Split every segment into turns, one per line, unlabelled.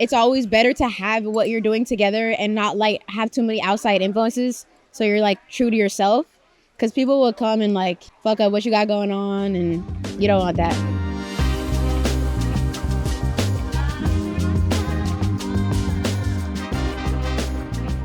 it's always better to have what you're doing together and not like have too many outside influences. So you're like true to yourself, because people will come and like fuck up what you got going on, and you don't want that.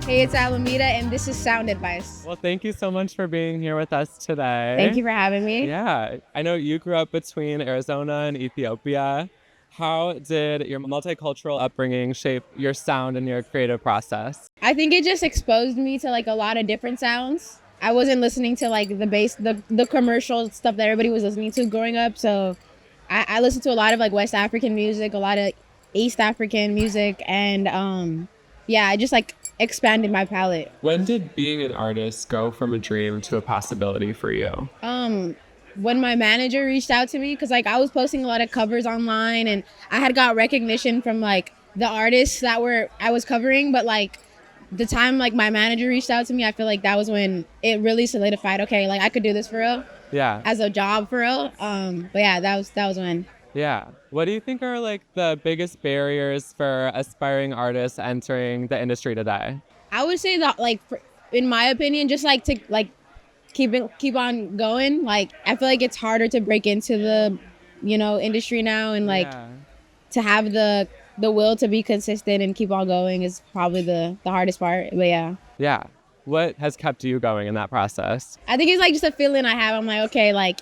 Hey, it's Alemeda, and this is SoundAdvice.
Well, thank you so much for being here with us today.
Thank you for having me.
Yeah, I know you grew up between Arizona and Ethiopia. How did your multicultural upbringing shape your sound and your creative process?
I think it just exposed me to like a lot of different sounds. I wasn't listening to like the commercial stuff that everybody was listening to growing up. So I listened to a lot of like West African music, a lot of East African music, and I just like expanded my palette.
When did being an artist go from a dream to a possibility for you?
When my manager reached out to me, because like I was posting a lot of covers online and I had got recognition from like the artists that I was covering, but like the time like my manager reached out to me, I feel like that was when it really solidified, okay, like I could do this for real.
Yeah.
As a job for real. But yeah, that was when.
Yeah. What do you think are like the biggest barriers for aspiring artists entering the industry today?
I would say that like in my opinion, just like to like keep on going. Like I feel like it's harder to break into the industry now, and like to have the will to be consistent and keep on going is probably the hardest part. But yeah.
What has kept you going in that process?
I think it's like just a feeling I have. I'm like, okay, like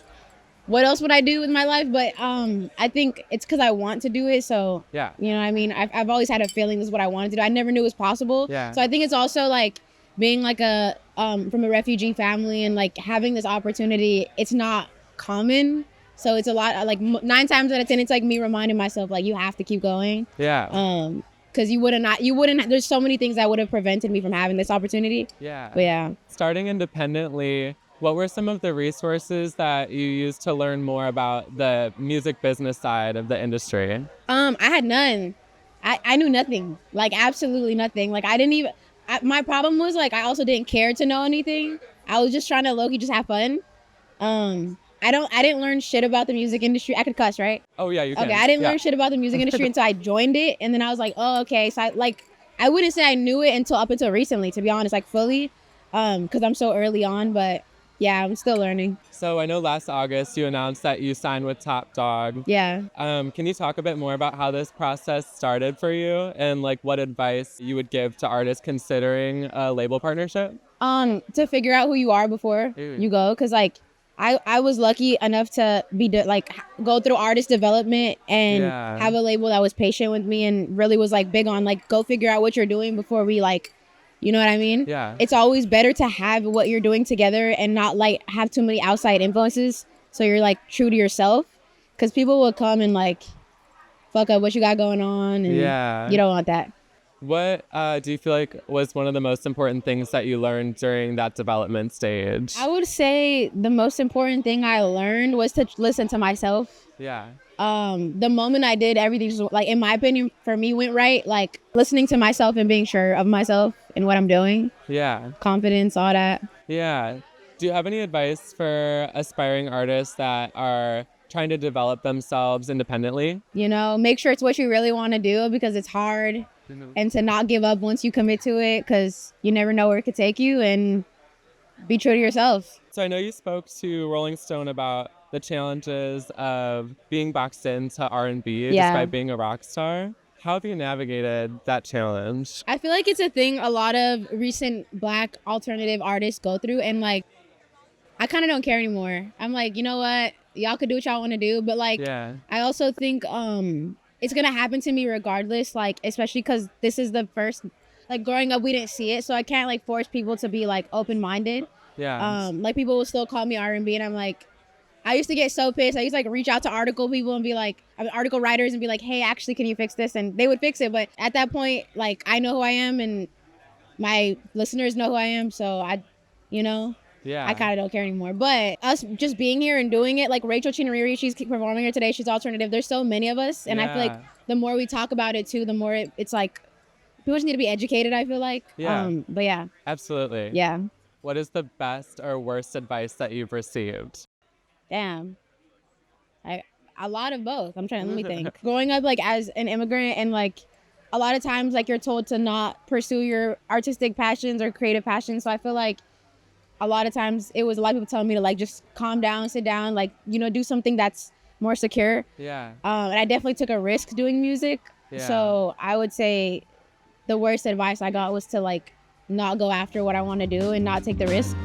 what else would I do with my life? But I think it's because I want to do it. So you know what I mean? I've always had a feeling this is what I wanted to do. I never knew it was possible. So I think it's also like being like a from a refugee family and like having this opportunity, it's not common. So it's a lot, like 9 times out of 10, it's like me reminding myself, like, you have to keep going. Because you wouldn't, there's so many things that would have prevented me from having this opportunity. But
Starting independently, what were some of the resources that you used to learn more about the music business side of the industry?
I had none. I knew nothing, like absolutely nothing. Like I didn't even, my problem was like I also didn't care to know anything. I was just trying to low-key just have fun. I didn't learn shit about the music industry. I could cuss, right?
Oh yeah, you can.
Okay, I didn't learn shit about the music industry until I joined it, and then I was like, oh okay. So I wouldn't say I knew it until up until recently, to be honest, like fully, because I'm so early on. But yeah, I'm still learning.
So I know last August you announced that you signed with Top Dawg.
Yeah.
Can you talk a bit more about how this process started for you and like what advice you would give to artists considering a label partnership?
To figure out who you are before you go, because like I was lucky enough to be go through artist development and have a label that was patient with me and really was like big on like go figure out what you're doing before we like. You know what I mean?
Yeah.
It's always better to have what you're doing together and not like have too many outside influences. So you're like true to yourself, because people will come and like fuck up what you got going on, and you don't want that.
What do you feel like was one of the most important things that you learned during that development stage?
I would say the most important thing I learned was to listen to myself.
Yeah.
The moment I did, everything just, like, in my opinion, for me went right. Like listening to myself and being sure of myself and what I'm doing.
Yeah.
Confidence, all that.
Yeah. Do you have any advice for aspiring artists that are trying to develop themselves independently?
Make sure it's what you really want to do, because it's hard. And to not give up once you commit to it, because you never know where it could take you, and be true to yourself.
So I know you spoke to Rolling Stone about the challenges of being boxed into R&B despite being a rock star. How have you navigated that challenge?
I feel like it's a thing a lot of recent Black alternative artists go through, and like I kind of don't care anymore. I'm like, you know what? Y'all could do what y'all want to do, but like I also think it's gonna happen to me regardless, like especially because this is the first, like growing up we didn't see it, so I can't like force people to be like open-minded. Like people will still call me R&B, and I'm like, I used to get so pissed. I used to like reach out to article people and be like, article writers, and be like, hey, actually, can you fix this? And they would fix it. But at that point, like I know who I am and my listeners know who I am, so I kind of don't care anymore. But us just being here and doing it, like Rachel Chinariri, she's performing here today. She's alternative. There's so many of us. And I feel like the more we talk about it too, the more it's like people just need to be educated, I feel like. But yeah.
Absolutely.
Yeah.
What is the best or worst advice that you've received?
Damn. A lot of both. I'm trying to let me think. Growing up like as an immigrant and like a lot of times like you're told to not pursue your artistic passions or creative passions. So I feel like a lot of times it was a lot of people telling me to like just calm down, sit down, like, you know, do something that's more secure.
Yeah.
And I definitely took a risk doing music.
Yeah.
So I would say the worst advice I got was to like not go after what I want to do and not take the risk.